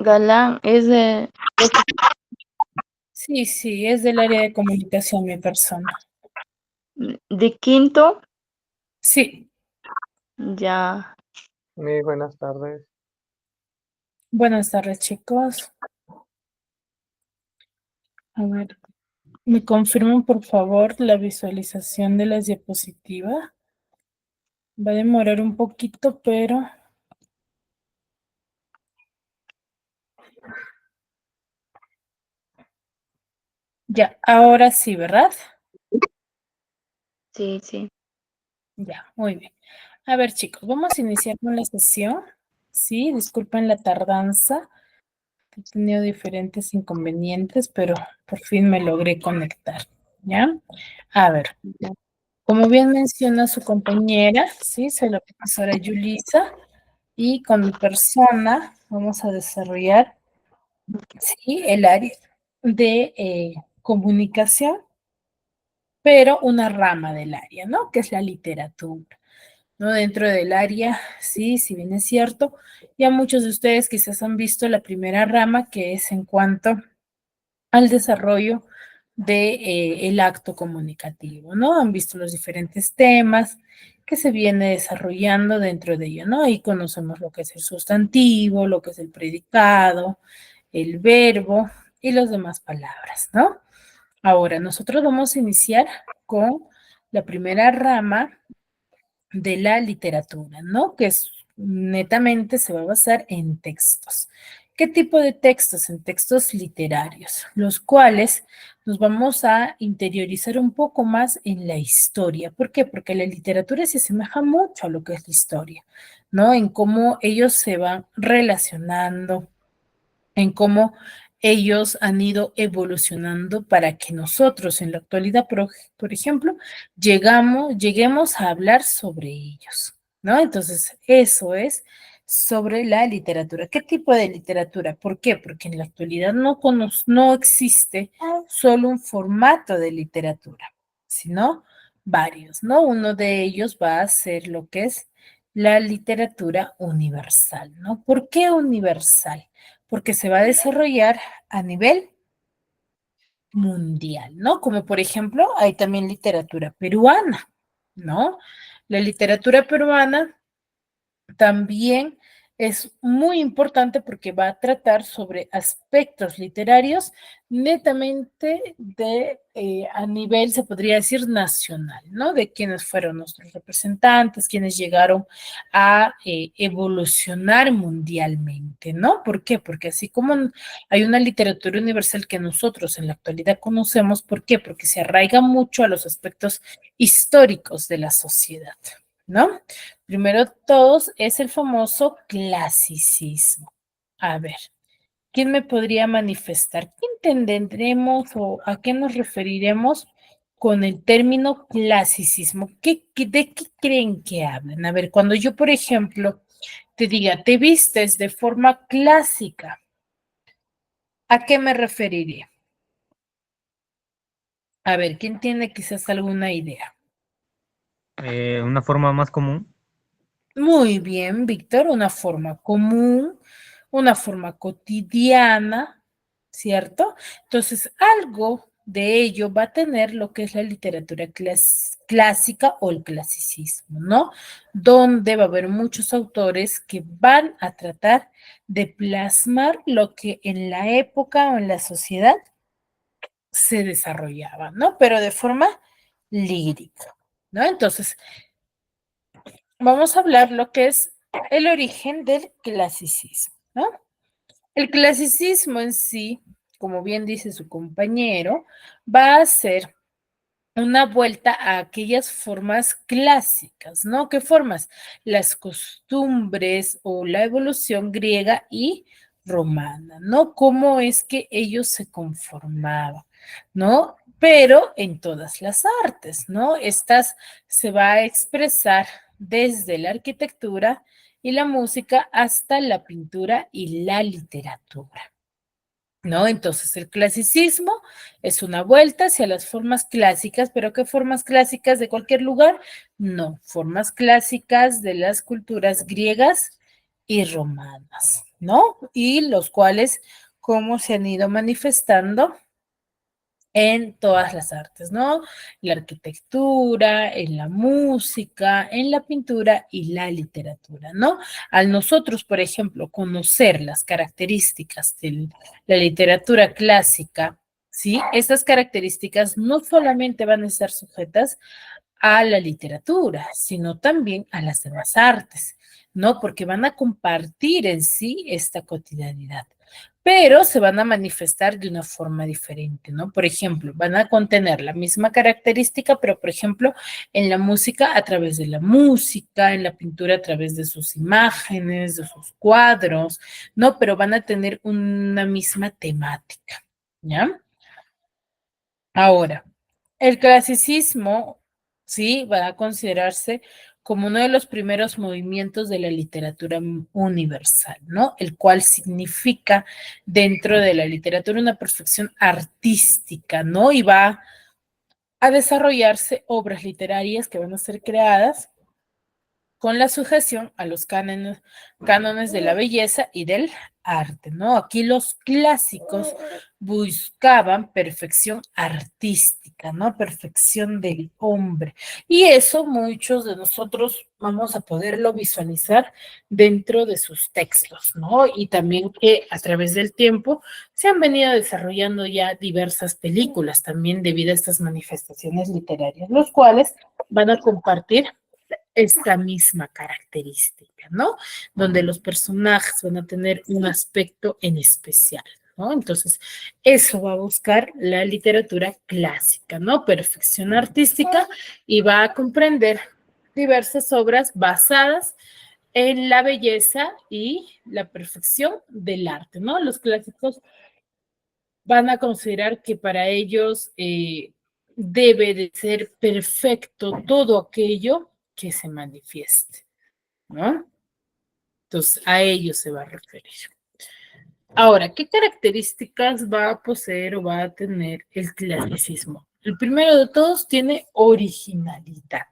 Galán es de... Sí, sí, es del área de comunicación mi persona. ¿De quinto? Sí, Ya. Muy buenas tardes. buenas tardes, chicos. A ver, ¿me confirman por favor la visualización de las diapositivas? Va a demorar un poquito, pero ya, ahora sí, ¿verdad? Sí, sí. Ya, muy bien. A ver, chicos, vamos a iniciar con la sesión. Sí, disculpen la tardanza. He tenido diferentes inconvenientes, pero por fin me logré conectar. ¿Ya? A ver, Ya. como bien menciona su compañera, sí, soy la profesora Yulisa y con mi persona vamos a desarrollar, sí, el área de comunicación, pero una rama del área, ¿no? Que es la literatura. ¿No? Dentro del área, sí, si bien es cierto, ya muchos de ustedes quizás han visto la primera rama que es en cuanto al desarrollo de el acto comunicativo, ¿no? Han visto los diferentes temas que se viene desarrollando dentro de ello, ¿no? Ahí conocemos lo que es el sustantivo, lo que es el predicado, el verbo y las demás palabras, ¿no? Ahora, nosotros vamos a iniciar con la primera rama de la literatura, ¿no? Que es, netamente se va a basar en textos. ¿Qué tipo de textos? En textos literarios, los cuales nos vamos a interiorizar un poco más en la historia. ¿Por qué? Porque la literatura se asemeja mucho a lo que es la historia, ¿no? En cómo ellos se van relacionando, en cómo ellos han ido evolucionando para que nosotros en la actualidad, por ejemplo, lleguemos a hablar sobre ellos, ¿no? Entonces, eso es sobre la literatura. ¿Qué tipo de literatura? ¿Por qué? Porque en la actualidad no existe solo un formato de literatura, sino varios, ¿no? Uno de ellos va a ser lo que es la literatura universal, ¿no? ¿Por qué universal? Porque se va a desarrollar a nivel mundial, ¿no? Como por ejemplo, hay también literatura peruana, ¿no? La literatura peruana también es muy importante porque va a tratar sobre aspectos literarios netamente de a nivel, se podría decir, nacional, ¿no? De quienes fueron nuestros representantes, quienes llegaron a evolucionar mundialmente, ¿no? ¿Por qué? Porque así como hay una literatura universal que nosotros en la actualidad conocemos, ¿por qué? Porque se arraiga mucho a los aspectos históricos de la sociedad, ¿no? Primero de todos es el famoso clasicismo. A ver, ¿quién me podría manifestar? ¿Qué entenderemos o a qué nos referiremos con el término clasicismo? ¿De qué creen que hablan? A ver, cuando yo, por ejemplo, te diga, te vistes de forma clásica, ¿a qué me referiría? A ver, ¿quién tiene quizás alguna idea? Una forma más común. Muy bien, Víctor, una forma común, una forma cotidiana, ¿cierto? Entonces, algo de ello va a tener lo que es la literatura clásica o el clasicismo, ¿no? Donde va a haber muchos autores que van a tratar de plasmar lo que en la época o en la sociedad se desarrollaba, ¿no? Pero de forma lírica, ¿no? Entonces, vamos a hablar lo que es el origen del clasicismo, ¿no? El clasicismo en sí, como bien dice su compañero, va a ser una vuelta a aquellas formas clásicas, ¿no? ¿Qué formas? Las costumbres o la evolución griega y romana, ¿no? Cómo es que ellos se conformaban, ¿no? Pero en todas las artes, ¿no? Estas se va a expresar desde la arquitectura y la música hasta la pintura y la literatura. ¿No? Entonces, el clasicismo es una vuelta hacia las formas clásicas, pero ¿qué formas clásicas de cualquier lugar? No, formas clásicas de las culturas griegas y romanas, ¿no? Y los cuales, cómo se han ido manifestando en todas las artes, ¿no? La arquitectura, en la música, en la pintura y la literatura, ¿no? Al nosotros, por ejemplo, conocer las características de la literatura clásica, ¿sí? Estas características no solamente van a estar sujetas a la literatura, sino también a las demás artes, ¿no? Porque van a compartir en sí esta cotidianidad, pero se van a manifestar de una forma diferente, ¿no? Por ejemplo, van a contener la misma característica, pero por ejemplo, en la música a través de la música, en la pintura a través de sus imágenes, de sus cuadros, ¿no? Pero van a tener una misma temática, ¿ya? Ahora, el clasicismo, sí, va a considerarse como uno de los primeros movimientos de la literatura universal, ¿no? El cual significa dentro de la literatura una perfección artística, ¿no? Y va a desarrollarse obras literarias que van a ser creadas con la sujeción a los cánones de la belleza y del arte, ¿no? Aquí los clásicos buscaban perfección artística, ¿no? Perfección del hombre. Y eso muchos de nosotros vamos a poderlo visualizar dentro de sus textos, ¿no? Y también que a través del tiempo se han venido desarrollando ya diversas películas también debido a estas manifestaciones literarias, los cuales van a compartir esta misma característica, ¿no? Donde los personajes van a tener un aspecto en especial, ¿no? Entonces, eso va a buscar la literatura clásica, ¿no? Perfección artística y va a comprender diversas obras basadas en la belleza y la perfección del arte, ¿no? Los clásicos van a considerar que para ellos debe de ser perfecto todo aquello que se manifieste, ¿no? Entonces, a ello se va a referir. Ahora, ¿qué características va a poseer o va a tener el clasicismo? El primero de todos tiene originalidad.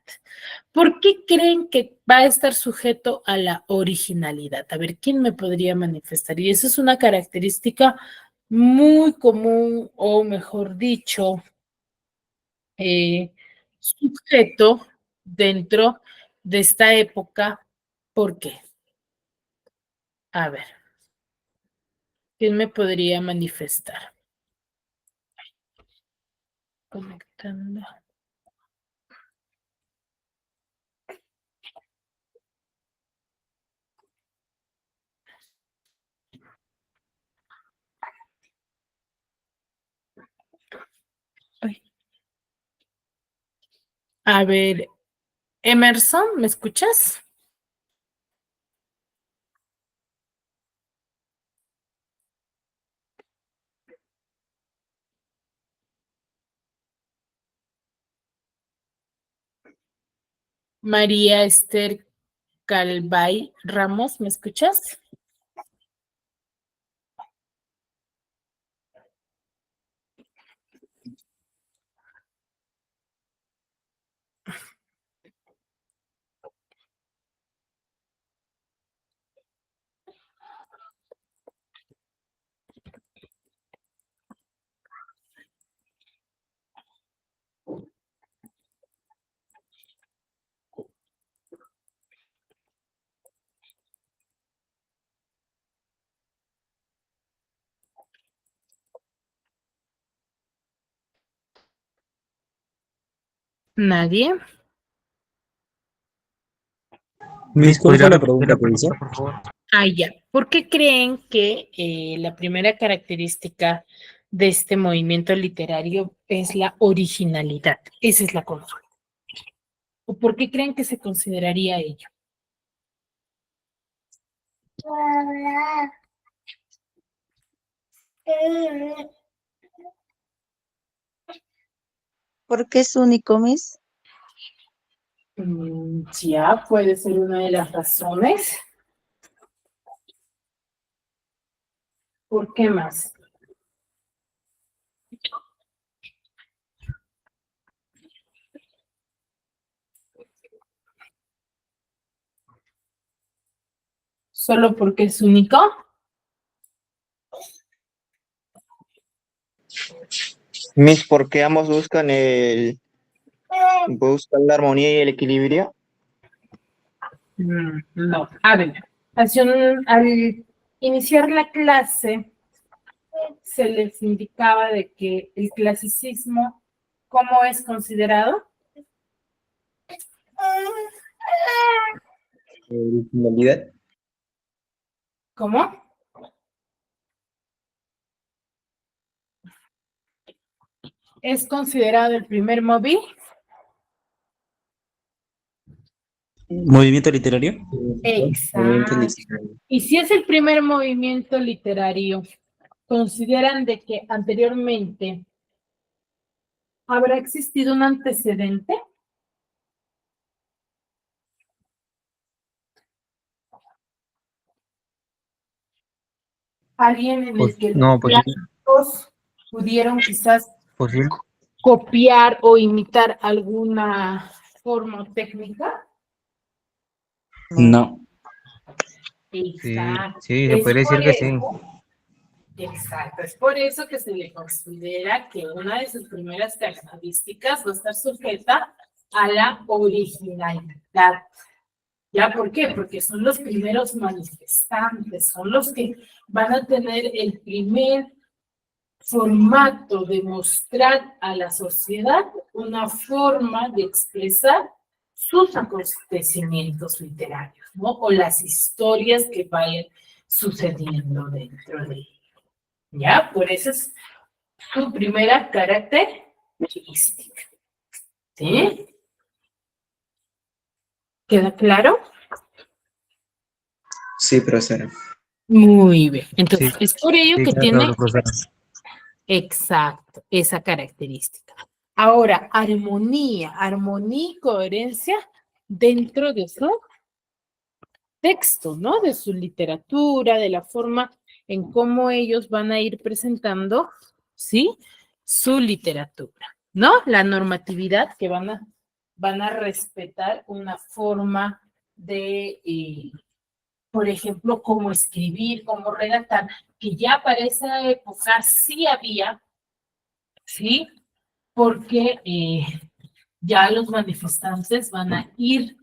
¿Por qué creen que va a estar sujeto a la originalidad? A ver, ¿quién me podría manifestar? Y eso es una característica muy común, o mejor dicho, sujeto dentro de esta época. ¿Por qué? A ver, ¿quién me podría manifestar? Conectando. Ay. A ver, Emerson, ¿me escuchas? María Esther Calvay Ramos, ¿me escuchas? Nadie. Miss, ¿cuál ¿Podría fue la repetir pregunta la que hizo? pregunta, por favor? Ah, ya. ¿Por qué creen que la primera característica de este movimiento literario es la originalidad? Esa es la consulta. ¿O por qué creen que se consideraría ello? ¿Por qué es único, Miss? Ya, puede ser una de las razones. ¿Por qué más? ¿Solo porque es único? Miss, porque ambos buscan la armonía y el equilibrio. No, a ver, al iniciar la clase se les indicaba de que el clasicismo, ¿cómo es considerado? Originalidad. ¿Cómo? ¿Es considerado el primer movimiento? Movimiento literario. Exacto. Y si es el primer movimiento literario, ¿consideran de que anteriormente habrá existido un antecedente? ¿Alguien en el que No, los pues clásicos pudieron quizás posible. copiar o imitar alguna forma o técnica? No. Exacto. Sí, se Es puede decir por que sí. Exacto, es por eso que se le considera que una de sus primeras características va a estar sujeta a la originalidad. ¿Ya por qué? Porque son los primeros manifestantes, son los que van a tener el primer formato de mostrar a la sociedad una forma de expresar sus acontecimientos literarios, ¿no? O las historias que vayan sucediendo dentro de ellos. ¿Ya? Por eso es su primera característica. ¿Sí? ¿Queda claro? Sí, profesora. Muy bien. Entonces, Sí, es por ello sí, que claro, tiene, profesora. exacto, esa característica. Ahora, armonía y coherencia dentro de su texto, ¿no? De su literatura, de la forma en cómo ellos van a ir presentando, ¿sí? Su literatura, ¿no? La normatividad que van a respetar una forma de, por ejemplo, cómo escribir, cómo redactar, que ya para esa época sí había, ¿sí? Porque ya los manifestantes van a ir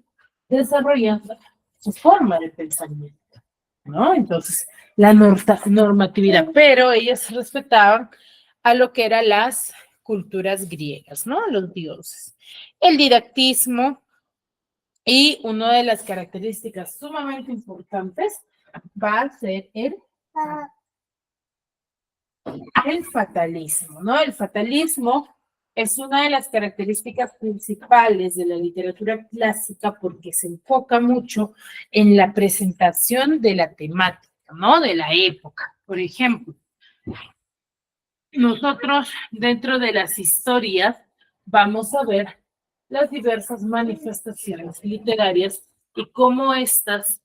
desarrollando su forma de pensamiento, ¿no? Entonces, la normatividad, pero ellos respetaban a lo que eran las culturas griegas, ¿no? Los dioses. El didactismo y una de las características sumamente importantes va a ser el fatalismo, ¿no? El fatalismo es una de las características principales de la literatura clásica porque se enfoca mucho en la presentación de la temática, ¿no? De la época. Por ejemplo, nosotros dentro de las historias vamos a ver las diversas manifestaciones literarias y cómo estas,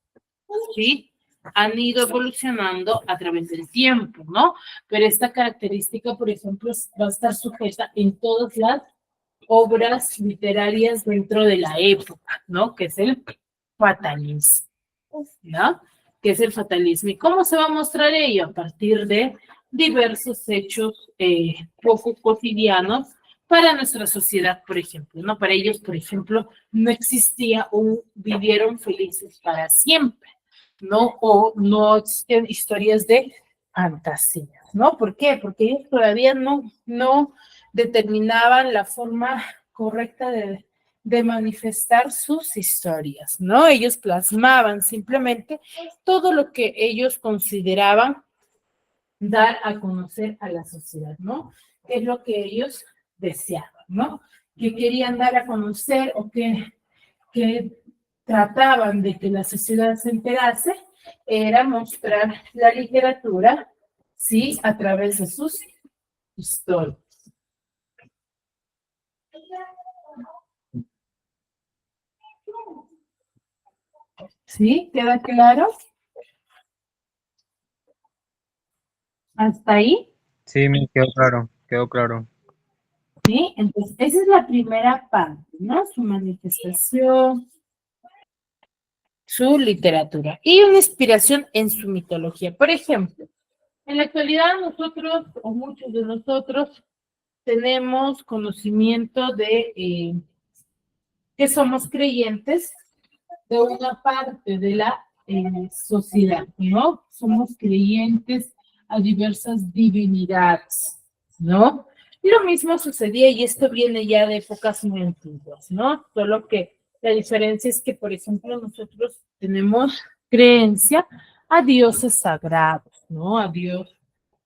¿sí? Han ido evolucionando a través del tiempo, ¿no? Pero esta característica, por ejemplo, va a estar sujeta en todas las obras literarias dentro de la época, ¿no? Que es el fatalismo, ¿no? Que es el fatalismo. ¿Y cómo se va a mostrar ello? A partir de diversos hechos poco cotidianos para nuestra sociedad, por ejemplo, ¿no? Para ellos, por ejemplo, no existía un vivieron felices para siempre, ¿no? O no existen historias de fantasías, ¿no? ¿Por qué? Porque ellos todavía no determinaban la forma correcta de manifestar sus historias, ¿no? Ellos plasmaban simplemente todo lo que ellos consideraban dar a conocer a la sociedad, ¿no? ¿Qué es lo que ellos deseaban, ¿no? ¿Qué querían dar a conocer o que trataban de que la sociedad se enterase? Era mostrar la literatura, ¿sí? A través de sus historias. ¿Sí? ¿Queda claro? ¿Hasta ahí? Sí, me quedó claro, quedó claro. ¿Sí? Entonces, esa es la primera parte, ¿no? Su manifestación, su literatura y una inspiración en su mitología. Por ejemplo, En la actualidad nosotros, o muchos de nosotros, tenemos conocimiento de que somos creyentes de una parte de la sociedad, ¿no? Somos creyentes a diversas divinidades, ¿no? Y lo mismo sucedía, y esto viene ya de épocas muy antiguas, ¿no? Solo que la diferencia es que, por ejemplo, nosotros tenemos creencia a dioses sagrados, ¿no? A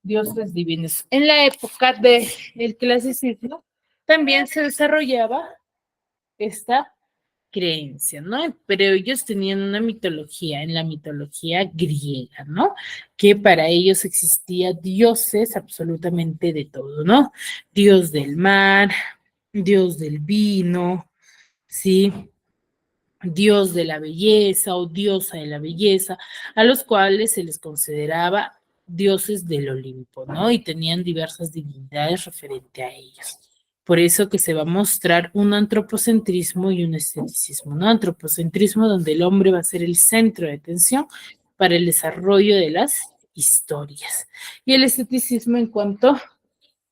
dioses divinos. En la época del clasicismo también se desarrollaba esta creencia, ¿no? Pero ellos tenían una mitología, en la mitología griega, ¿no? Que para ellos existía dioses absolutamente de todo, ¿no? Dios del mar, Dios del vino, ¿sí? Dios de la belleza o diosa de la belleza, a los cuales se les consideraba dioses del Olimpo, ¿no? Y tenían diversas divinidades referente a ellos. Por eso que se va a mostrar un antropocentrismo y un esteticismo, ¿no? Antropocentrismo donde el hombre va a ser el centro de atención para el desarrollo de las historias. Y el esteticismo en cuanto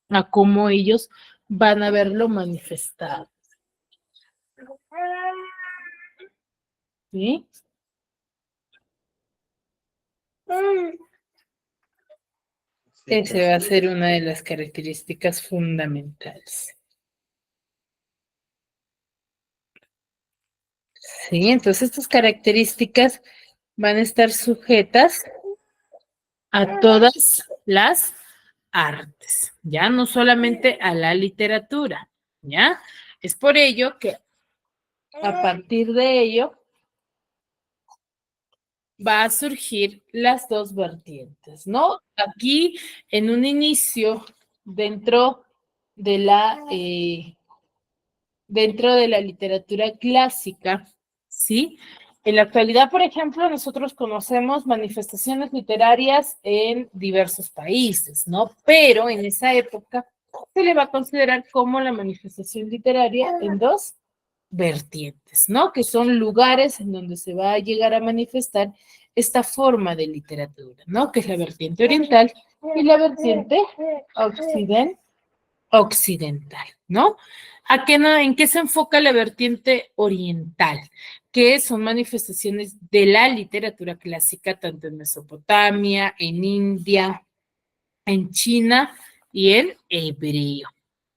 a cómo ellos van a verlo manifestado. ¿Sí? Esa va a ser una de las características fundamentales. Sí, entonces estas características van a estar sujetas a todas las artes, ya no solamente a la literatura, ¿ya? Es por ello que a partir de ello va a surgir las dos vertientes, ¿no? Aquí en un inicio, dentro de la literatura clásica, ¿sí? En la actualidad, por ejemplo, nosotros conocemos manifestaciones literarias en diversos países, ¿no? Pero en esa época se le va a considerar como la manifestación literaria en dos vertientes, ¿no? Que son lugares en donde se va a llegar a manifestar esta forma de literatura, ¿no? Que es la vertiente oriental y la vertiente occidental, ¿no? ¿En qué se enfoca la vertiente oriental? Que son manifestaciones de la literatura clásica, tanto en Mesopotamia, en India, en China y en hebreo,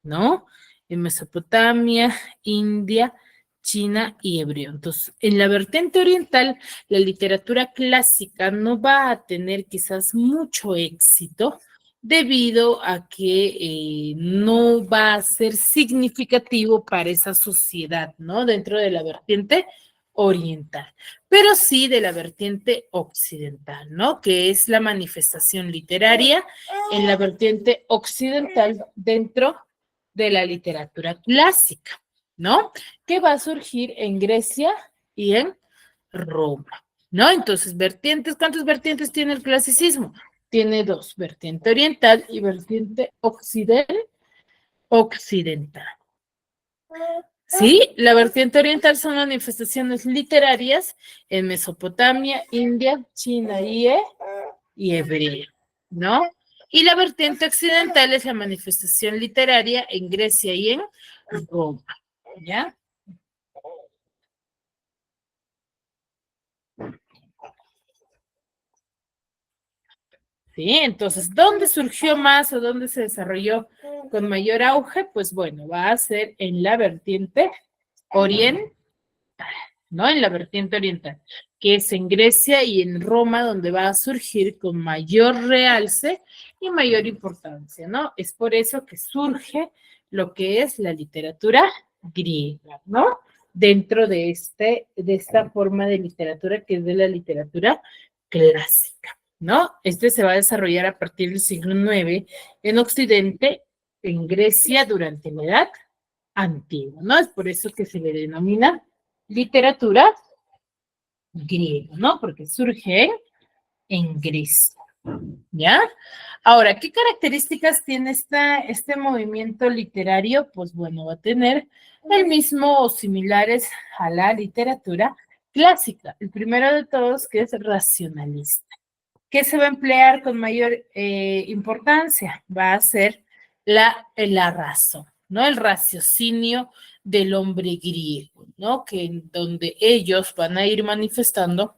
¿no? En Mesopotamia, India, China y hebreo. Entonces, en la vertiente oriental, la literatura clásica no va a tener quizás mucho éxito debido a que no va a ser significativo para esa sociedad, ¿no? Dentro de la vertiente oriental, pero sí de la vertiente occidental, ¿no? Que es la manifestación literaria en la vertiente occidental dentro de la literatura clásica, ¿no? Que va a surgir en Grecia y en Roma, ¿no? Entonces, vertientes, ¿cuántas vertientes tiene el clasicismo? Tiene dos, vertiente oriental y vertiente occidental. Sí, la vertiente oriental son manifestaciones literarias en Mesopotamia, India, China y hebreo, ¿no? Y la vertiente occidental es la manifestación literaria en Grecia y en Roma, ¿ya? Sí, entonces, ¿dónde surgió más o dónde se desarrolló con mayor auge? Pues bueno, va a ser en la vertiente oriental, ¿no? En la vertiente oriental, que es en Grecia y en Roma, donde va a surgir con mayor realce y mayor importancia, ¿no? Es por eso que surge lo que es la literatura griega, ¿no? Dentro de esta forma de literatura que es de la literatura clásica, ¿no? Este se va a desarrollar a partir del siglo IX en Occidente, en Grecia durante la Edad Antigua, ¿no? Es por eso que se le denomina literatura griega, ¿no? Porque surge en Grecia, ¿ya? Ahora, ¿qué características tiene este movimiento literario? Pues bueno, va a tener el mismo o similares a la literatura clásica. El primero de todos que es racionalista. ¿Qué se va a emplear con mayor importancia? Va a ser la razón, ¿no? El raciocinio del hombre griego, ¿no? Que en donde ellos van a ir manifestando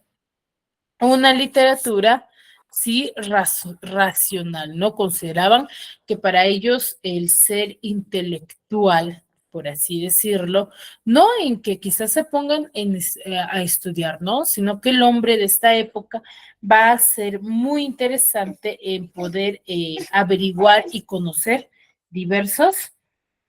una literatura, sí, racional, ¿no? Consideraban que para ellos el ser intelectual, por así decirlo, no en que quizás se pongan a estudiar, ¿no? Sino que el hombre de esta época va a ser muy interesante en poder averiguar y conocer diversos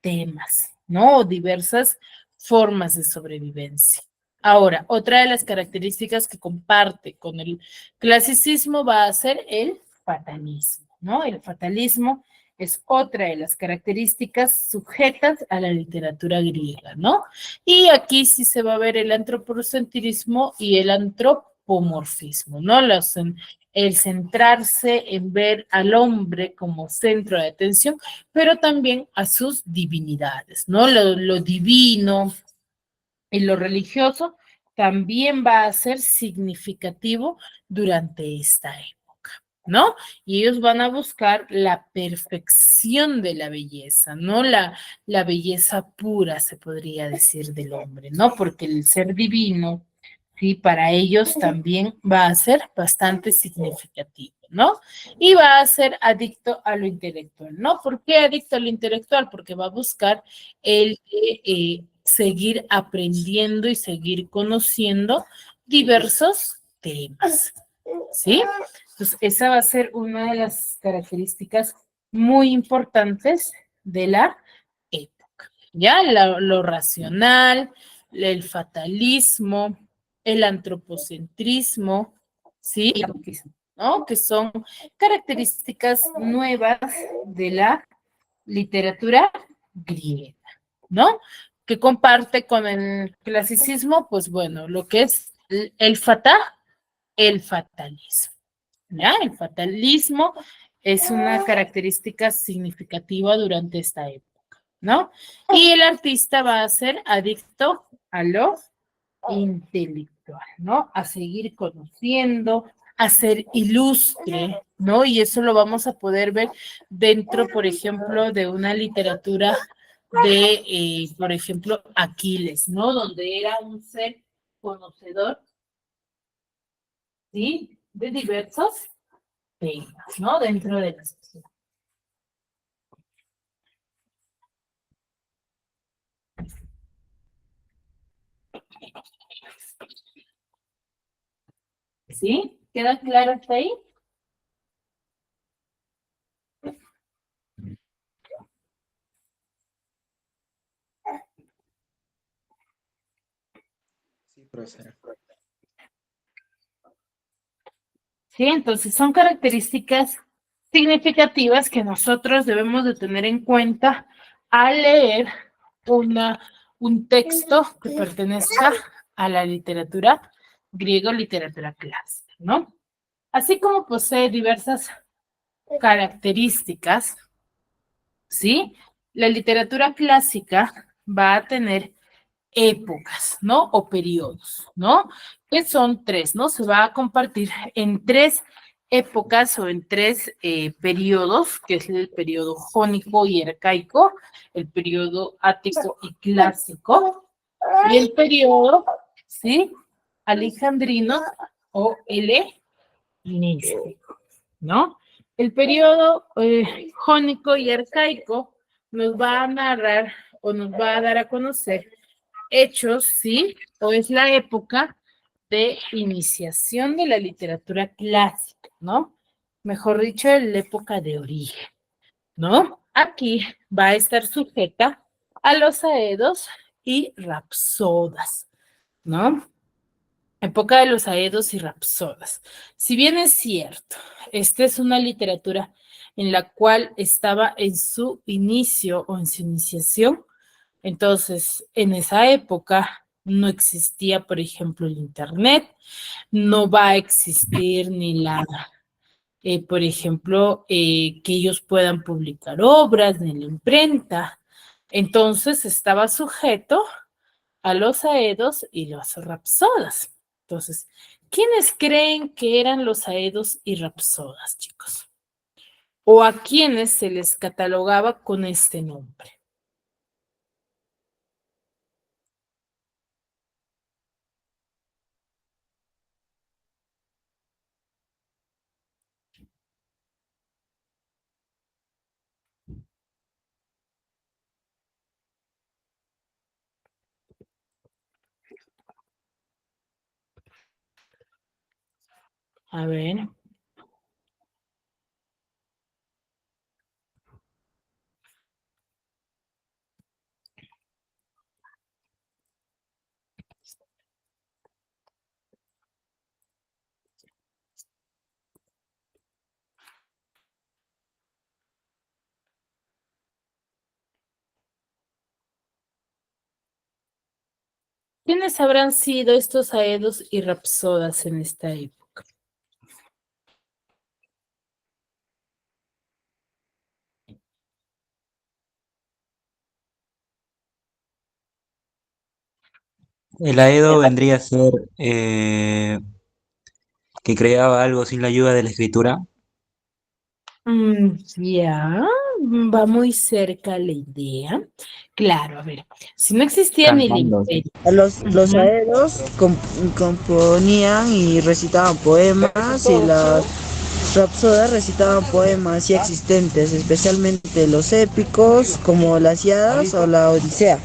temas, ¿no? O diversas formas de sobrevivencia. Ahora, otra de las características que comparte con el clasicismo va a ser el fatalismo, ¿no? El fatalismo es otra de las características sujetas a la literatura griega, ¿no? Y aquí sí se va a ver el antropocentrismo y el antropomorfismo, ¿no? El centrarse en ver al hombre como centro de atención, pero también a sus divinidades, ¿no? Lo divino y lo religioso también va a ser significativo durante esta época, ¿no? Y ellos van a buscar la perfección de la belleza, ¿no? La belleza pura, se podría decir, del hombre, ¿no? Porque el ser divino, sí, para ellos también va a ser bastante significativo, ¿no? Y va a ser adicto a lo intelectual, ¿no? ¿Por qué adicto a lo intelectual? Porque va a buscar el seguir aprendiendo y seguir conociendo diversos temas, ¿sí? Entonces, esa va a ser una de las características muy importantes de la época, ¿ya? Lo racional, el fatalismo, el antropocentrismo, ¿sí? ¿No? Que son características nuevas de la literatura griega, ¿no? Que comparte con el clasicismo, pues bueno, lo que es el fatalismo, ¿ya? El fatalismo es una característica significativa durante esta época, ¿no? Y el artista va a ser adicto a lo intelectual, ¿no? A seguir conociendo, a ser ilustre, ¿no? Y eso lo vamos a poder ver dentro, por ejemplo, de una literatura de, por ejemplo, Aquiles, ¿no? Donde era un ser conocedor, ¿sí? De diversos temas, ¿no? Dentro de la sociedad. ¿Sí? ¿Queda claro hasta ahí? Sí, profesora. Sí, entonces son características significativas que nosotros debemos de tener en cuenta al leer un texto que pertenezca a la literatura griego, literatura clásica, ¿no? Así como posee diversas características, ¿sí? La literatura clásica va a tener épocas, ¿no? O periodos, ¿no? Que son tres, ¿no? Se va a compartir en tres épocas o en tres periodos, que es el periodo jónico y arcaico, el periodo ático y clásico, y el periodo, ¿sí? Alejandrino o helenístico, ¿no? El periodo jónico y arcaico nos va a narrar o nos va a dar a conocer hechos, ¿sí? O es la época de iniciación de la literatura clásica, ¿no? Mejor dicho, la época de origen, ¿no? Aquí va a estar sujeta a los aedos y rapsodas, ¿no? Época de los aedos y rapsodas. Si bien es cierto, esta es una literatura en la cual estaba en su inicio o en su iniciación, entonces en esa época no existía, por ejemplo, el Internet, no va a existir ni por ejemplo, que ellos puedan publicar obras ni la imprenta. Entonces estaba sujeto a los aedos y los rapsodas. Entonces, ¿Quiénes creen que eran los aedos y rapsodas, chicos? ¿O a quiénes se les catalogaba con este nombre? A ver. ¿Quiénes habrán sido estos aedos y rapsodas en esta época? El Aedo vendría a ser que creaba algo sin la ayuda de la escritura. Ya, va muy cerca la idea. Claro, a ver, si no existía ni el Cantando. imperio. Los Ujú. aedos componían y recitaban poemas y las rapsodas recitaban poemas ya existentes, especialmente los épicos como las Ilíadas o la Odisea.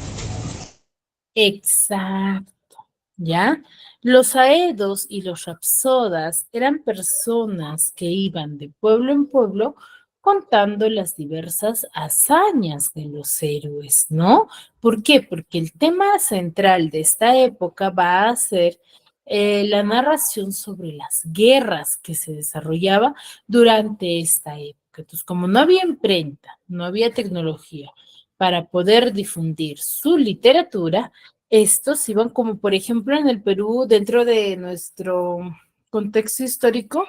Exacto, ¿ya? Los aedos y los rapsodas eran personas que iban de pueblo en pueblo contando las diversas hazañas de los héroes, ¿no? ¿Por qué? Porque el tema central de esta época va a ser la narración sobre las guerras que se desarrollaba durante esta época. Entonces, como no había imprenta, no había tecnología para poder difundir su literatura, estos iban como, por ejemplo, en el Perú, dentro de nuestro contexto histórico,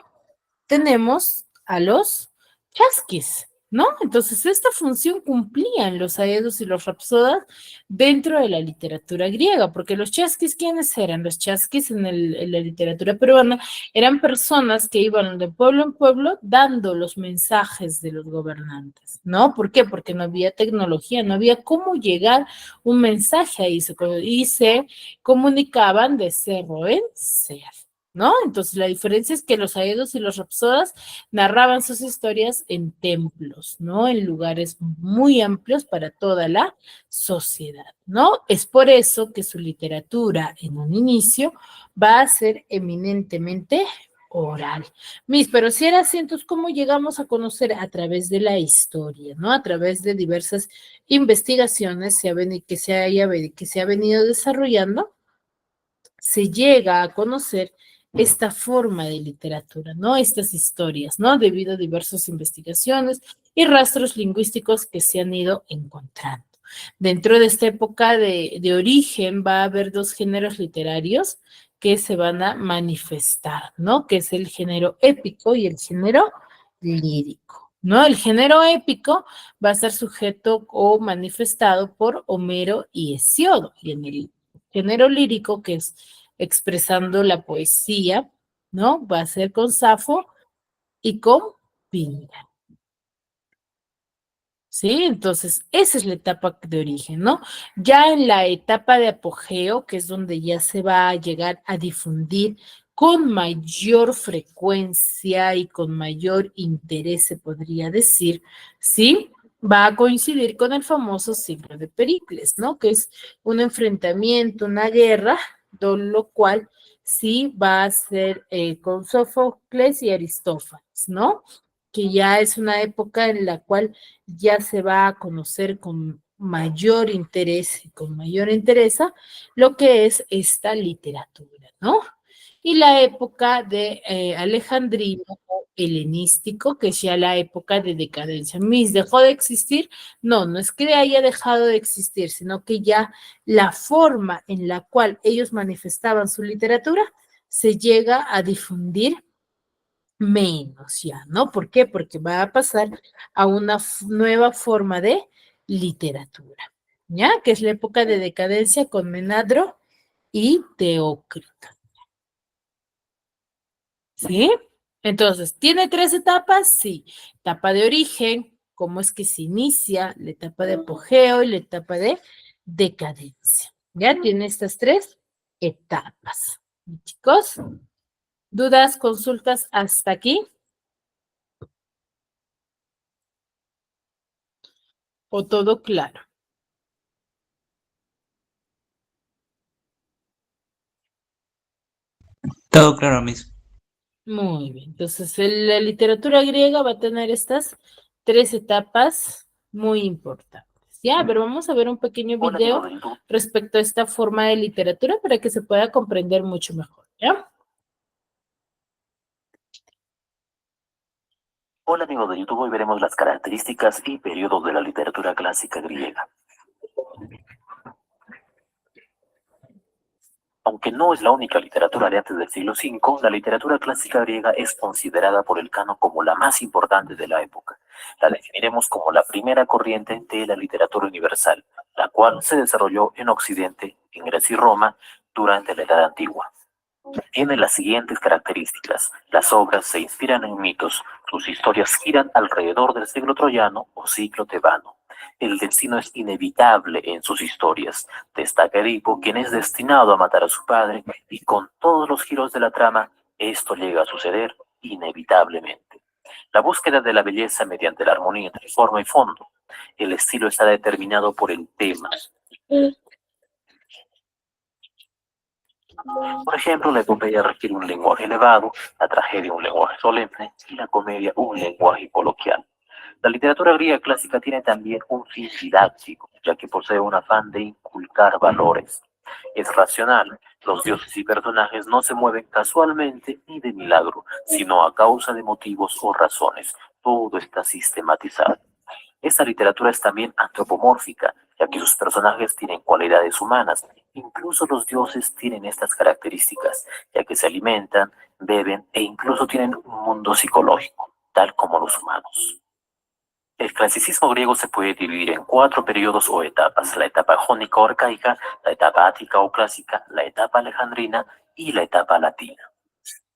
tenemos a los chasquis, ¿no? Entonces, esta función cumplían los aedos y los rapsodas dentro de la literatura griega, porque los chasquis, ¿quiénes eran? Los chasquis en la literatura peruana eran personas que iban de pueblo en pueblo dando los mensajes de los gobernantes, ¿no? ¿Por qué? Porque no había tecnología, no había cómo llegar un mensaje ahí, y se comunicaban de cerro en cerro, ¿no? Entonces la diferencia es que los aedos y los rapsodas narraban sus historias en templos, ¿no? En lugares muy amplios para toda la sociedad, ¿no? Es por eso que su literatura en un inicio va a ser eminentemente oral. Pero si era así, entonces, ¿cómo llegamos a conocer? A través de la historia, ¿no? A través de diversas investigaciones que se ha venido desarrollando, se llega a conocer esta forma de literatura, ¿no? Estas historias, ¿no? Debido a diversas investigaciones y rastros lingüísticos que se han ido encontrando. Dentro de esta época de origen va a haber dos géneros literarios que se van a manifestar, ¿no? Que es el género épico y el género lírico, ¿no? El género épico va a ser sujeto o manifestado por Homero y Hesíodo, y en el género lírico, que es expresando la poesía, ¿no? Va a ser con Safo y con Pindar. ¿Sí? Entonces, esa es la etapa de origen, ¿no? Ya en la etapa de apogeo, que es donde ya se va a llegar a difundir con mayor frecuencia y con mayor interés, se podría decir, ¿sí? Va a coincidir con el famoso siglo de Pericles, ¿no? Que es un enfrentamiento, una guerra, lo cual sí va a ser con Sófocles y Aristófanes, ¿no? Que ya es una época en la cual ya se va a conocer con mayor interés y con mayor interés lo que es esta literatura, ¿no? Y la época de alejandrino o helenístico, que es ya la época de decadencia. ¿Dejó de existir? No, no es que haya dejado de existir, sino que ya la forma en la cual ellos manifestaban su literatura se llega a difundir menos ya, ¿no? ¿Por qué? Porque va a pasar a una nueva forma de literatura, ¿ya? Que es la época de decadencia con Menandro y Teócrito. ¿Sí? Entonces, ¿tiene 3 etapas? Sí. Etapa de origen, cómo es que se inicia, la etapa de apogeo y la etapa de decadencia. Ya tiene estas 3 etapas. Chicos, ¿dudas, consultas hasta aquí? ¿O todo claro? Todo claro, Miss. Muy bien. Entonces, la literatura griega va a tener estas 3 etapas muy importantes. Ya, pero vamos a ver un pequeño video respecto a esta forma de literatura para que se pueda comprender mucho mejor, ¿ya? Hola amigos de YouTube, hoy veremos las características y periodos de la literatura clásica griega. Aunque no es la única literatura de antes del siglo V, la literatura clásica griega es considerada por el canon como la más importante de la época. La definiremos como la primera corriente de la literatura universal, la cual se desarrolló en Occidente, en Grecia y Roma, durante la Edad Antigua. Tiene las siguientes características. Las obras se inspiran en mitos, sus historias giran alrededor del siglo troyano o siglo tebano. El destino es inevitable en sus historias. Destaca Edipo, quien es destinado a matar a su padre, y con todos los giros de la trama, esto llega a suceder inevitablemente. La búsqueda de la belleza mediante la armonía entre forma y fondo. El estilo está determinado por el tema. Por ejemplo, la epopeya requiere un lenguaje elevado, la tragedia un lenguaje solemne y la comedia un lenguaje coloquial. La literatura griega clásica tiene también un fin didáctico, ya que posee un afán de inculcar valores. Es racional, los dioses y personajes no se mueven casualmente ni de milagro, sino a causa de motivos o razones. Todo está sistematizado. Esta literatura es también antropomórfica, ya que sus personajes tienen cualidades humanas. Incluso los dioses tienen estas características, ya que se alimentan, beben e incluso tienen un mundo psicológico, tal como los humanos. El clasicismo griego se puede dividir en 4 periodos o etapas: la etapa jónica o arcaica, la etapa ática o clásica, la etapa alejandrina y la etapa latina.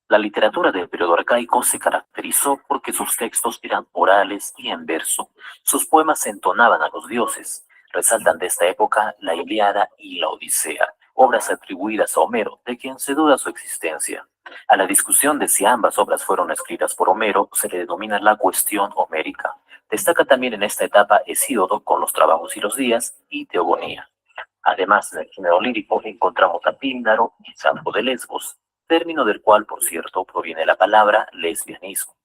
La literatura del periodo arcaico se caracterizó porque sus textos eran orales y en verso. Sus poemas se entonaban a los dioses. Resaltan de esta época la Ilíada y la Odisea, obras atribuidas a Homero, de quien se duda su existencia. A la discusión de si ambas obras fueron escritas por Homero se le denomina la cuestión homérica. Destaca también en esta etapa Hesíodo con los trabajos y los días y Teogonía. Además, en el género lírico encontramos a Píndaro y Safo de Lesbos, término del cual, por cierto, proviene la palabra lesbianismo.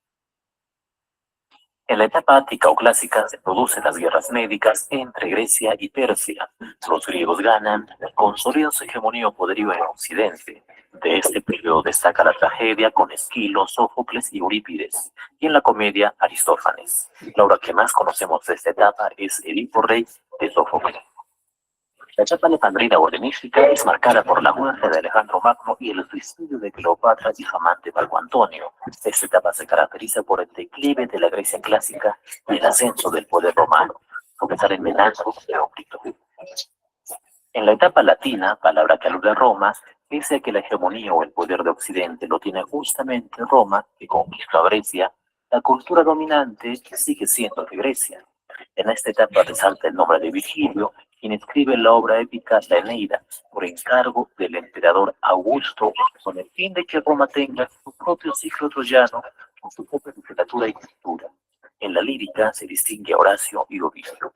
En la etapa ática o clásica se producen las guerras médicas entre Grecia y Persia. Los griegos ganan, consolidan su hegemonía o poderío en Occidente. De este periodo destaca la tragedia con Esquilo, Sófocles y Eurípides, y en la comedia Aristófanes. La obra que más conocemos de esta etapa es Edipo Rey de Sófocles. La etapa alejandrina o helenística es marcada por la muerte de Alejandro Magno y el suicidio de Cleopatra y su amante Marco Antonio. Esta etapa se caracteriza por el declive de la Grecia clásica y el ascenso del poder romano, comenzar en Menandro y Teócrito. En la etapa latina, palabra que alude a Roma, pese a que la hegemonía o el poder de Occidente lo tiene justamente Roma, que conquistó a Grecia, la cultura dominante sigue siendo de Grecia. En esta etapa resalta el nombre de Virgilio, quien escribe la obra épica La Eneida, por encargo del emperador Augusto, con el fin de que Roma tenga su propio ciclo troyano, con su propia literatura y cultura. En la lírica se distingue a Horacio y Ovidio.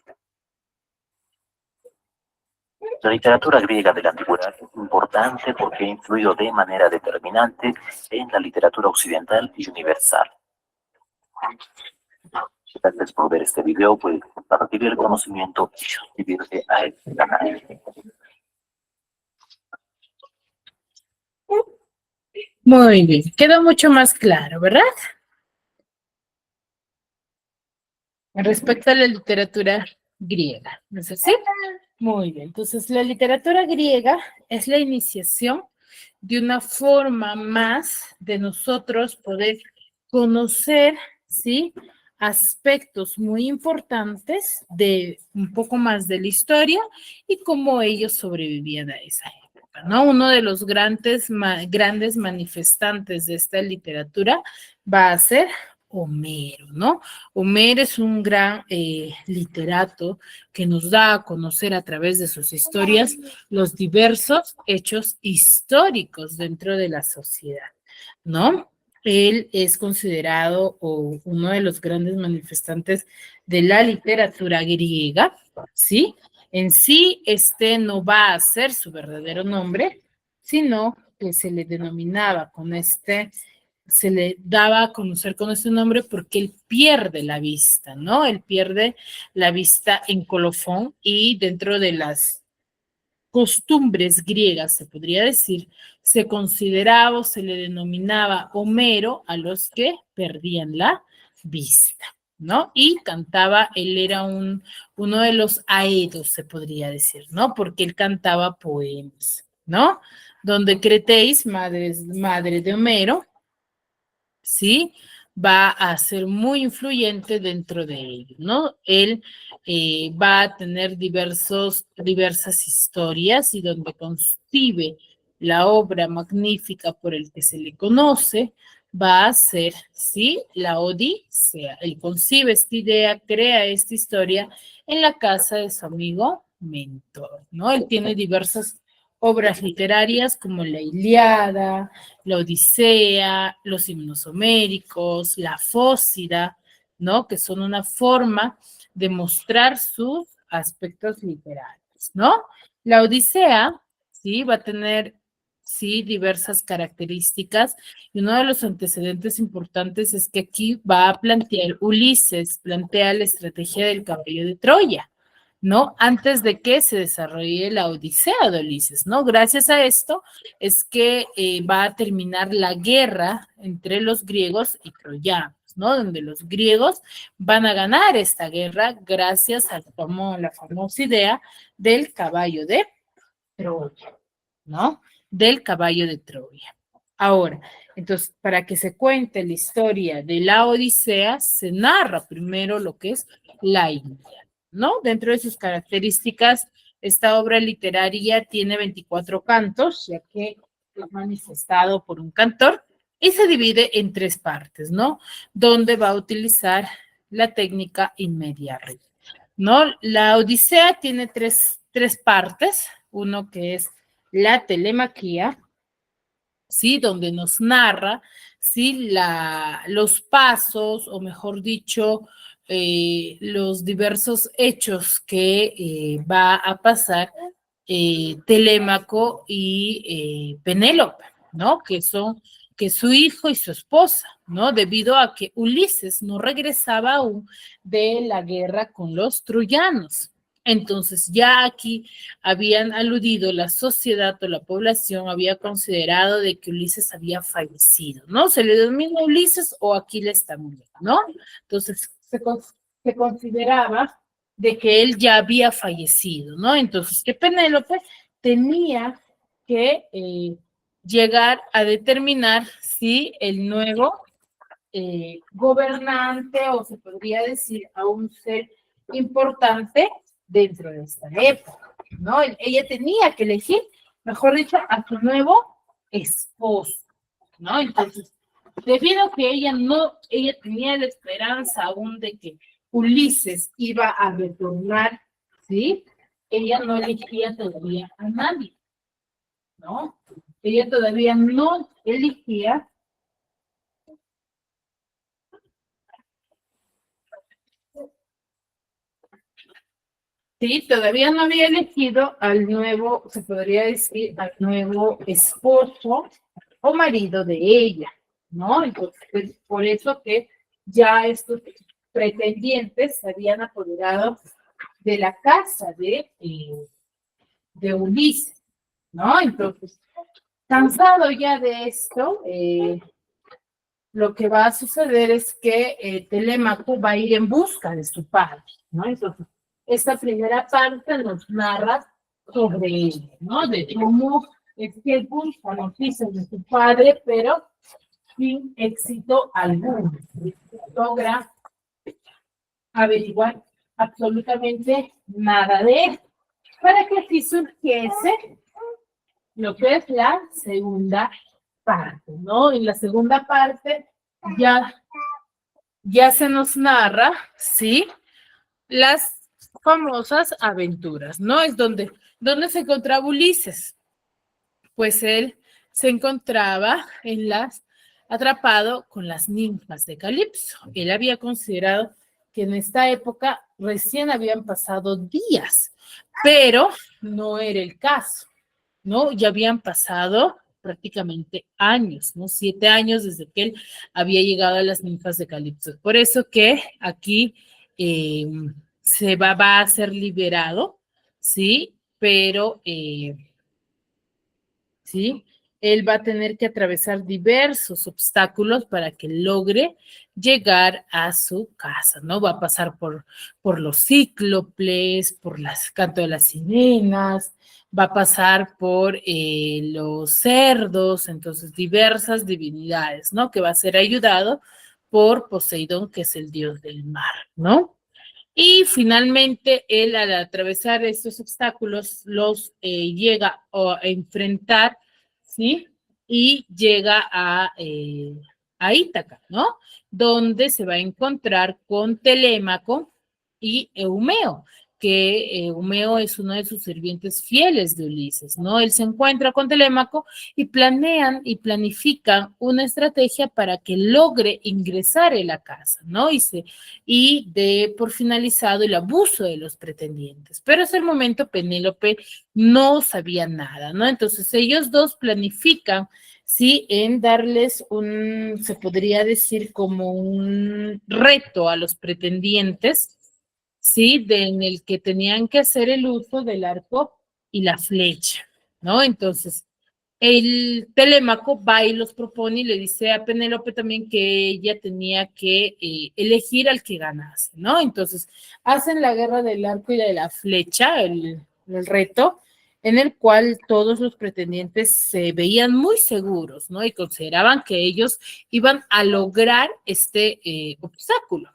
La literatura griega de la antigüedad es importante porque ha influido de manera determinante en la literatura occidental y universal. Gracias por ver este video, puedes compartir el conocimiento y suscribirte a este canal. Muy bien, quedó mucho más claro, ¿verdad? Respecto a la literatura griega, ¿no es así? Muy bien, entonces la literatura griega es la iniciación de una forma más de nosotros poder conocer, ¿sí?, aspectos muy importantes de un poco más de la historia y cómo ellos sobrevivían a esa época. Arequipa, ¿no? Uno de los grandes manifestantes de esta literatura va a ser Homero, ¿no? Homero es un gran literato que nos da a conocer a través de sus historias los diversos hechos históricos dentro de la sociedad, ¿no? Él es considerado uno de los grandes manifestantes de la literatura griega, ¿sí? En sí, este no va a ser su verdadero nombre, sino que se le denominaba se le daba a conocer con este nombre porque él pierde la vista, ¿no? Él pierde la vista en colofón y dentro de las costumbres griegas, se podría decir, se consideraba o se le denominaba Homero a los que perdían la vista, ¿no? Y cantaba, él era uno de los aedos, se podría decir, ¿no? Porque él cantaba poemas, ¿no? Donde Cretéis, madre de Homero, ¿sí? Va a ser muy influyente dentro de ello, ¿no? Él va a tener diversas historias y donde concibe la obra magnífica por el que se le conoce, va a ser, ¿sí? La Odisea. Él concibe esta idea, crea esta historia en la casa de su amigo Mentor, ¿no? Él tiene diversas obras literarias como la Ilíada, la Odisea, los himnos homéricos, la Fósida, ¿no? Que son una forma de mostrar sus aspectos literarios, ¿no? La Odisea, ¿sí? Va a tener, sí, diversas características y uno de los antecedentes importantes es que aquí va a plantear, Ulises plantea la estrategia del caballo de Troya, ¿no? Antes de que se desarrolle la Odisea de Ulises, ¿no? Gracias a esto es que va a terminar la guerra entre los griegos y troyanos, ¿no? Donde los griegos van a ganar esta guerra gracias a la famosa idea del caballo de Troya, ¿no? Del caballo de Troya. Ahora, entonces, para que se cuente la historia de la Odisea, se narra primero lo que es la Ilíada, ¿no? Dentro de sus características, esta obra literaria tiene 24 cantos, ya que es manifestado por un cantor, y se divide en 3 partes, ¿no? Donde va a utilizar la técnica in media res, ¿no? La Odisea tiene tres partes, uno que es la telemaquía, ¿sí? Donde nos narra, ¿sí? Los pasos, o mejor dicho, los diversos hechos que va a pasar Telémaco y Penélope, ¿no? Que su hijo y su esposa, ¿no? Debido a que Ulises no regresaba aún de la guerra con los troyanos. Entonces ya aquí habían aludido, la sociedad o la población había considerado de que Ulises había fallecido, ¿no? Se le denomina Ulises o Aquiles también, ¿no? Entonces se consideraba de que él ya había fallecido, ¿no? Entonces que Penélope tenía que llegar a determinar si el nuevo gobernante, o se podría decir a un ser importante dentro de esta época, ¿no? Ella tenía que elegir, mejor dicho, a su nuevo esposo, ¿no? Entonces, debido a que ella tenía la esperanza aún de que Ulises iba a retornar, ¿sí? Ella no elegía todavía a nadie, ¿no? Ella todavía no elegía todavía no había elegido al nuevo, se podría decir, al nuevo esposo o marido de ella, ¿no? Entonces, pues, por eso que ya estos pretendientes se habían apoderado de la casa de Ulises, ¿no? Entonces, cansado ya de esto, lo que va a suceder es que Telémaco va a ir en busca de su padre, ¿no? Entonces, esta primera parte nos narra sobre él, ¿no? De cómo es que él busca noticias de su padre, pero sin éxito alguno. Logra averiguar absolutamente nada de él. Para que así surgiese lo que es la segunda parte, ¿no? En la segunda parte ya se nos narra, ¿sí? Las famosas aventuras, ¿no? Es donde se encontraba Ulises. Pues él se encontraba atrapado con las ninfas de Calipso. Él había considerado que en esta época recién habían pasado días, pero no era el caso, ¿no? Ya habían pasado prácticamente años, ¿no? 7 años desde que él había llegado a las ninfas de Calipso. Por eso que aquí eh, va a ser liberado, ¿sí? Pero ¿sí? Él va a tener que atravesar diversos obstáculos para que logre llegar a su casa, ¿no? Va a pasar por los cíclopes, por las canto de las sirenas, va a pasar por los cerdos, entonces diversas divinidades, ¿no? Que va a ser ayudado por Poseidón, que es el dios del mar, ¿no? Y finalmente, él al atravesar estos obstáculos los llega a enfrentar, ¿sí? Y llega a Ítaca, ¿no? Donde se va a encontrar con Telémaco y Eumeo, que Eumeo es uno de sus sirvientes fieles de Ulises, ¿no? Él se encuentra con Telémaco y planean y planifican una estrategia para que logre ingresar en la casa, ¿no? Y de por finalizado el abuso de los pretendientes. Pero hasta el momento Penélope no sabía nada, ¿no? Entonces ellos dos planifican, sí, en darles se podría decir como un reto a los pretendientes, sí, en el que tenían que hacer el uso del arco y la flecha, ¿no? Entonces, el Telémaco va y los propone y le dice a Penélope también que ella tenía que elegir al que ganase, ¿no? Entonces, hacen la guerra del arco y de la flecha, el reto, en el cual todos los pretendientes se veían muy seguros, ¿no? Y consideraban que ellos iban a lograr este obstáculo.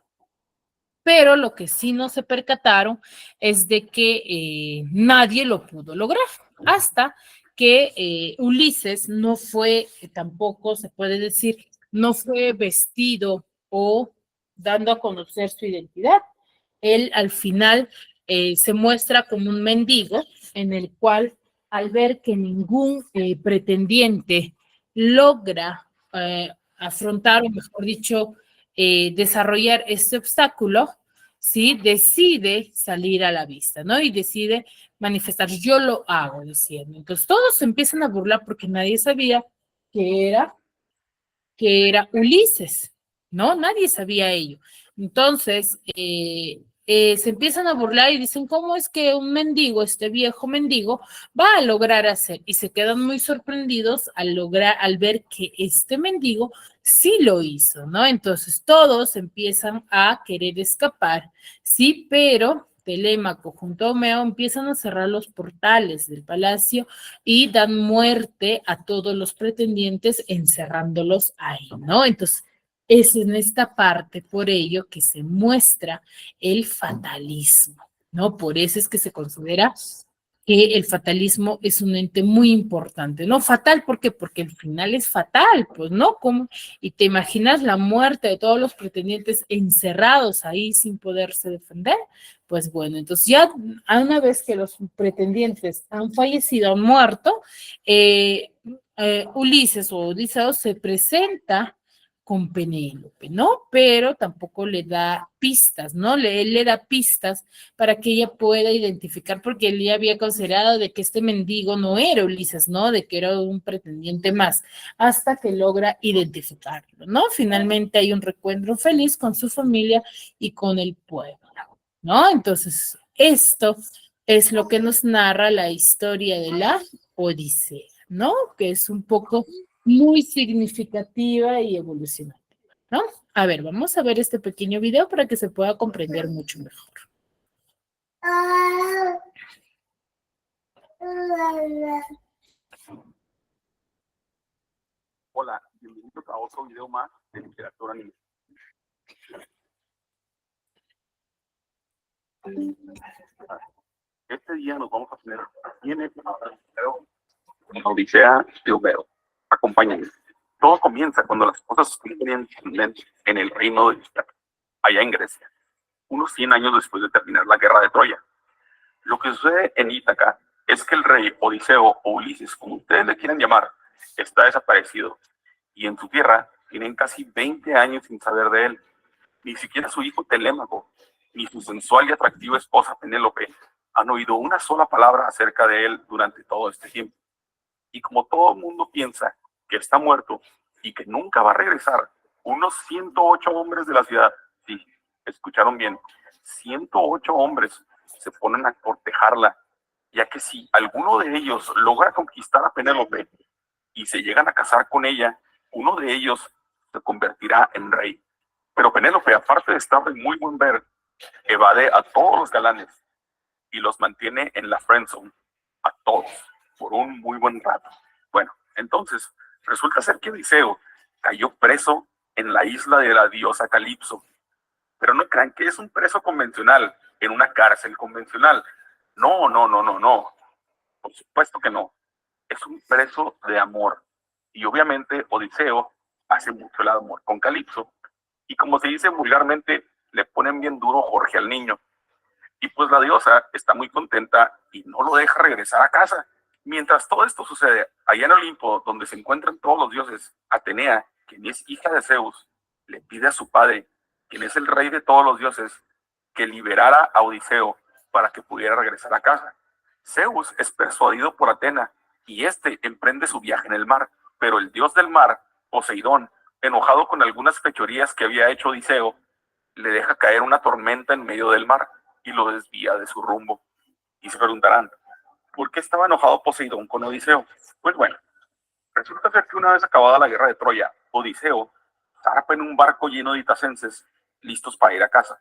Pero lo que sí no se percataron es de que nadie lo pudo lograr hasta que Ulises no fue, tampoco se puede decir, no fue vestido o dando a conocer su identidad. Él al final se muestra como un mendigo en el cual al ver que ningún pretendiente logra afrontar, o mejor dicho, desarrollar este obstáculo, ¿sí? Decide salir a la vista, ¿no? Y decide manifestar, yo lo hago, diciendo. Entonces todos se empiezan a burlar porque nadie sabía que era Ulises, ¿no? Nadie sabía ello. Entonces, se empiezan a burlar y dicen, ¿cómo es que un mendigo, este viejo mendigo, va a lograr hacer? Y se quedan muy sorprendidos al ver que este mendigo sí lo hizo, ¿no? Entonces todos empiezan a querer escapar, sí, pero Telémaco junto a Homeo empiezan a cerrar los portales del palacio y dan muerte a todos los pretendientes encerrándolos ahí, ¿no? Entonces, es en esta parte, por ello, que se muestra el fatalismo, ¿no? Por eso es que se considera que el fatalismo es un ente muy importante, ¿no? Fatal, ¿por qué? Porque el final es fatal, pues, ¿no? ¿Cómo? Y te imaginas la muerte de todos los pretendientes encerrados ahí sin poderse defender, pues bueno, entonces ya una vez que los pretendientes han fallecido, han muerto, Ulises o Odiseo se presenta con Penélope, ¿no? Pero tampoco le da pistas, ¿no? Él le da pistas para que ella pueda identificar, porque él ya había considerado de que este mendigo no era Ulises, ¿no? De que era un pretendiente más, hasta que logra identificarlo, ¿no? Finalmente hay un reencuentro feliz con su familia y con el pueblo, ¿no? Entonces, esto es lo que nos narra la historia de la Odisea, ¿no? Que es un poco muy significativa y evolucionativa, ¿no? A ver, vamos a ver este pequeño video para que se pueda comprender mucho mejor. Hola, bienvenidos a otro video más de literatura niña. Este día nos vamos a tener bien pero La Odisea de Homero. Acompáñenme. Todo comienza cuando las cosas comienzan en el reino de Ítaca, allá en Grecia, unos 100 años después de terminar la guerra de Troya. Lo que sucede en Ítaca es que el rey Odiseo o Ulises, como ustedes le quieran llamar, está desaparecido y en su tierra tienen casi 20 años sin saber de él. Ni siquiera su hijo Telémaco, ni su sensual y atractiva esposa Penélope han oído una sola palabra acerca de él durante todo este tiempo. Y como todo el mundo piensa que está muerto y que nunca va a regresar, unos 108 hombres de la ciudad, sí, escucharon bien, 108 hombres se ponen a cortejarla, ya que si alguno de ellos logra conquistar a Penélope y se llegan a casar con ella, uno de ellos se convertirá en rey. Pero Penélope, aparte de estar de muy buen ver, evade a todos los galanes y los mantiene en la friendzone, a todos, por un muy buen rato. Bueno, entonces, resulta ser que Odiseo cayó preso en la isla de la diosa Calipso. Pero no crean que es un preso convencional, en una cárcel convencional. No, no, no, no, no. Por supuesto que no. Es un preso de amor. Y obviamente Odiseo hace mucho el amor con Calipso. Y como se dice vulgarmente, le ponen bien duro Jorge al niño. Y pues la diosa está muy contenta y no lo deja regresar a casa. Mientras todo esto sucede, allá en Olimpo, donde se encuentran todos los dioses, Atenea, quien es hija de Zeus, le pide a su padre, quien es el rey de todos los dioses, que liberara a Odiseo para que pudiera regresar a casa. Zeus es persuadido por Atena y este emprende su viaje en el mar, pero el dios del mar, Poseidón, enojado con algunas fechorías que había hecho Odiseo, le deja caer una tormenta en medio del mar y lo desvía de su rumbo. Y se preguntarán, ¿por qué estaba enojado Poseidón con Odiseo? Pues bueno, resulta ser que una vez acabada la guerra de Troya, Odiseo zarpa en un barco lleno de itacenses listos para ir a casa.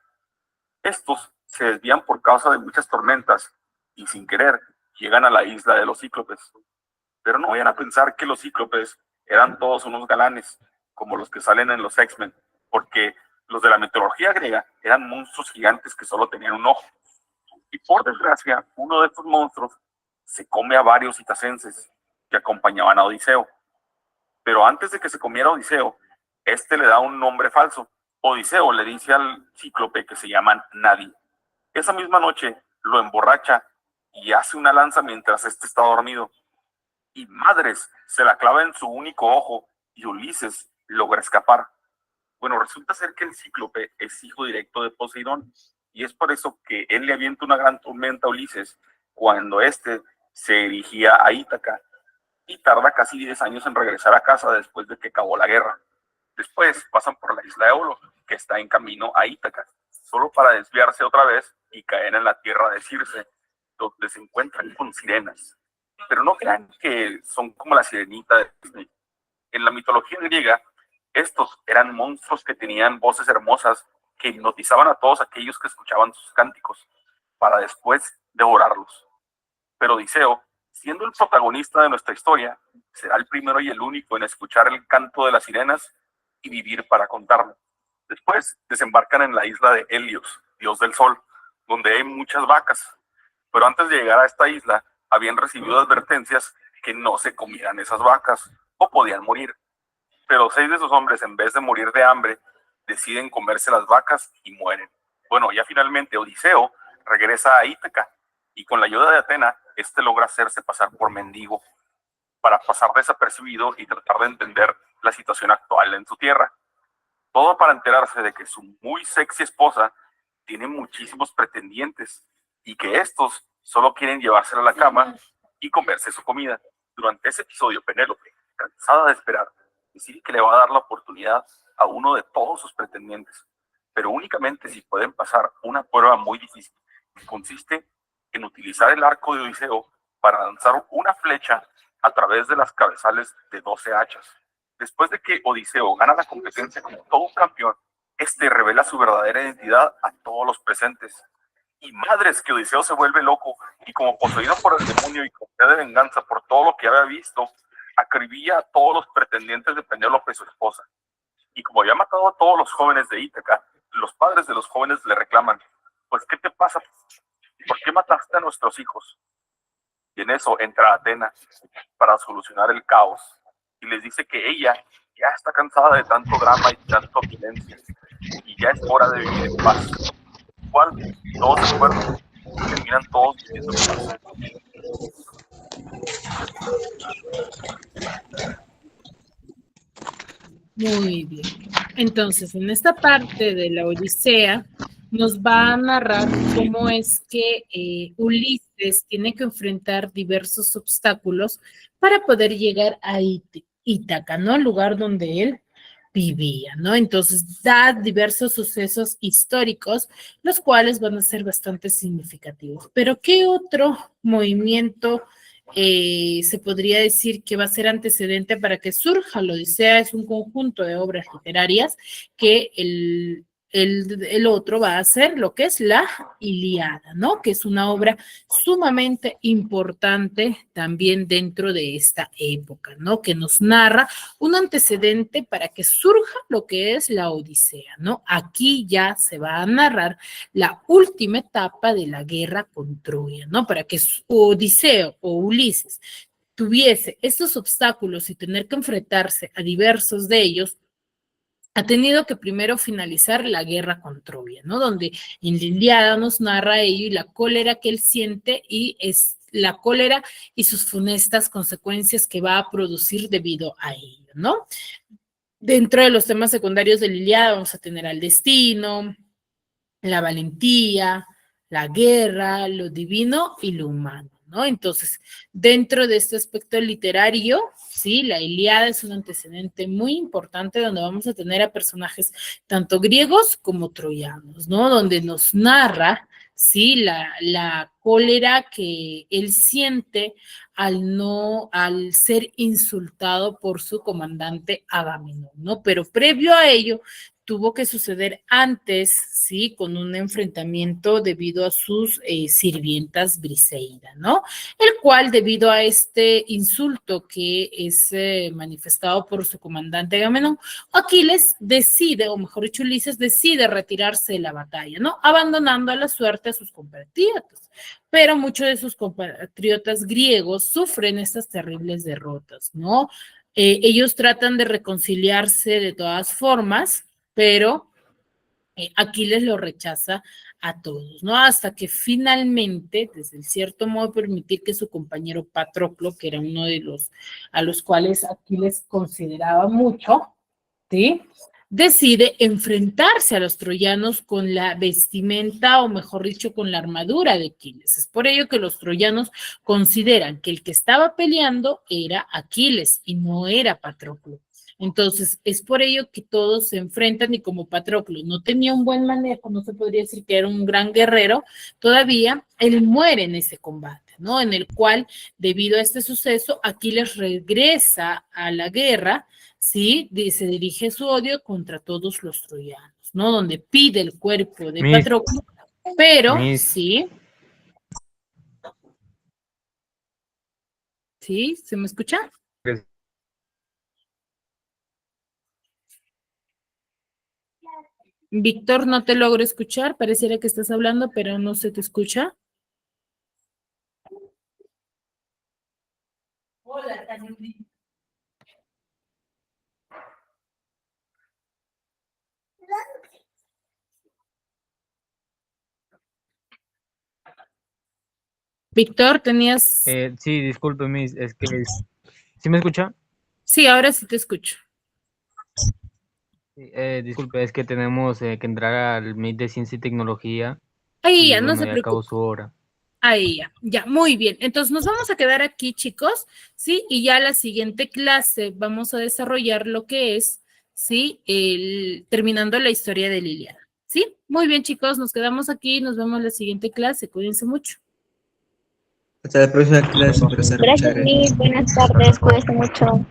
Estos se desvían por causa de muchas tormentas y sin querer llegan a la isla de los cíclopes. Pero no vayan a pensar que los cíclopes eran todos unos galanes, como los que salen en los X-Men, porque los de la mitología griega eran monstruos gigantes que solo tenían un ojo. Y por desgracia, uno de estos monstruos se come a varios itacenses que acompañaban a Odiseo. Pero antes de que se comiera a Odiseo, este le da un nombre falso. Odiseo le dice al cíclope que se llaman Nadie. Esa misma noche lo emborracha y hace una lanza mientras este está dormido. Y madres, se la clava en su único ojo y Ulises logra escapar. Bueno, resulta ser que el cíclope es hijo directo de Poseidón y es por eso que él le avienta una gran tormenta a Ulises cuando éste se dirigía a Ítaca y tarda casi 10 años en regresar a casa después de que acabó la guerra. Después pasan por la isla de Olo, que está en camino a Ítaca, solo para desviarse otra vez y caer en la tierra de Circe, donde se encuentran con sirenas. Pero no crean que son como la sirenita de Disney. En la mitología griega, estos eran monstruos que tenían voces hermosas que hipnotizaban a todos aquellos que escuchaban sus cánticos, para después devorarlos. Pero Odiseo, siendo el protagonista de nuestra historia, será el primero y el único en escuchar el canto de las sirenas y vivir para contarlo. Después desembarcan en la isla de Helios, dios del sol, donde hay muchas vacas. Pero antes de llegar a esta isla, habían recibido advertencias que no se comieran esas vacas o podían morir. Pero 6 de esos hombres, en vez de morir de hambre, deciden comerse las vacas y mueren. Bueno, ya finalmente Odiseo regresa a Ítaca y con la ayuda de Atena, este logra hacerse pasar por mendigo para pasar desapercibido y tratar de entender la situación actual en su tierra. Todo para enterarse de que su muy sexy esposa tiene muchísimos pretendientes y que estos solo quieren llevársela a la cama y comerse su comida. Durante ese episodio, Penélope, cansada de esperar, decide que le va a dar la oportunidad a uno de todos sus pretendientes, pero únicamente si pueden pasar una prueba muy difícil, que consiste en utilizar el arco de Odiseo para lanzar una flecha a través de las cabezales de 12 hachas. Después de que Odiseo gana la competencia como todo un campeón, este revela su verdadera identidad a todos los presentes. Y madres, que Odiseo se vuelve loco y como poseído por el demonio y con sed de venganza por todo lo que había visto, acribilla a todos los pretendientes de Penélope, su esposa. Y como había matado a todos los jóvenes de Ítaca, los padres de los jóvenes le reclaman, pues ¿qué te pasa? ¿Por qué mataste a nuestros hijos? Y en eso entra Atena para solucionar el caos y les dice que ella ya está cansada de tanto drama y tanto violencia y ya es hora de vivir en paz. Igual, todos se acuerdan, terminan todos viviendo en paz. Muy bien. Entonces, en esta parte de la Odisea nos va a narrar cómo es que Ulises tiene que enfrentar diversos obstáculos para poder llegar a Ítaca, ¿no? El lugar donde él vivía, ¿no? Entonces da diversos sucesos históricos, los cuales van a ser bastante significativos. Pero ¿qué otro movimiento se podría decir que va a ser antecedente para que surja la Odisea? Es un conjunto de obras literarias que el otro va a ser lo que es la Ilíada, ¿no? Que es una obra sumamente importante también dentro de esta época, ¿no? Que nos narra un antecedente para que surja lo que es la Odisea, ¿no? Aquí ya se va a narrar la última etapa de la guerra con Troya, ¿no? Para que Odiseo o Ulises tuviese estos obstáculos y tener que enfrentarse a diversos de ellos, ha tenido que primero finalizar la guerra con Troya, ¿no? Donde en la Ilíada nos narra ello y la cólera que él siente y es la cólera y sus funestas consecuencias que va a producir debido a ello, ¿no? Dentro de los temas secundarios de la Ilíada vamos a tener al destino, la valentía, la guerra, lo divino y lo humano, ¿no? Entonces, dentro de este aspecto literario, sí, la Ilíada es un antecedente muy importante donde vamos a tener a personajes tanto griegos como troyanos, ¿no? Donde nos narra, sí, la cólera que él siente al ser insultado por su comandante Agamenón, ¿no? Pero previo a ello, tuvo que suceder antes, sí, con un enfrentamiento debido a sus sirvientas Briseida, ¿no? El cual, debido a este insulto que es manifestado por su comandante Agamenón, Aquiles decide, o mejor dicho, Ulises decide retirarse de la batalla, ¿no? Abandonando a la suerte a sus compatriotas. Pero muchos de sus compatriotas griegos sufren estas terribles derrotas, ¿no? Ellos tratan de reconciliarse de todas formas, pero Aquiles lo rechaza a todos, ¿no? Hasta que finalmente, desde el cierto modo, permitir que su compañero Patroclo, que era uno de los a los cuales Aquiles consideraba mucho, ¿sí? Decide enfrentarse a los troyanos con la vestimenta, o mejor dicho, con la armadura de Aquiles. Es por ello que los troyanos consideran que el que estaba peleando era Aquiles y no era Patroclo. Entonces, es por ello que todos se enfrentan y como Patroclo no tenía un buen manejo, no se podría decir que era un gran guerrero, todavía él muere en ese combate, ¿no? En el cual, debido a este suceso, Aquiles regresa a la guerra, ¿sí? Se dirige su odio contra todos los troyanos, ¿no? Donde pide el cuerpo de Patroclo, pero, ¿sí? ¿Sí? ¿Se me escucha? Víctor, no te logro escuchar, pareciera que estás hablando, pero no se te escucha. Hola, Víctor, tenías... Sí, disculpe, Miss, es que... ¿Sí me escucha? Sí, ahora sí te escucho. Disculpe, es que tenemos que entrar al Meet de Ciencia y Tecnología. Ahí ya, bueno, no se ya acabó preocupe. su hora. Ahí ya, ya, muy bien. Entonces nos vamos a quedar aquí, chicos, ¿sí? Y ya la siguiente clase vamos a desarrollar lo que es, ¿sí? Terminando la historia de Ilíada, ¿sí? Muy bien, chicos, nos quedamos aquí, nos vemos en la siguiente clase, cuídense mucho. Hasta la próxima clase, profesor. Muchas Gracias, Miss. Buenas tardes. Cuídense mucho.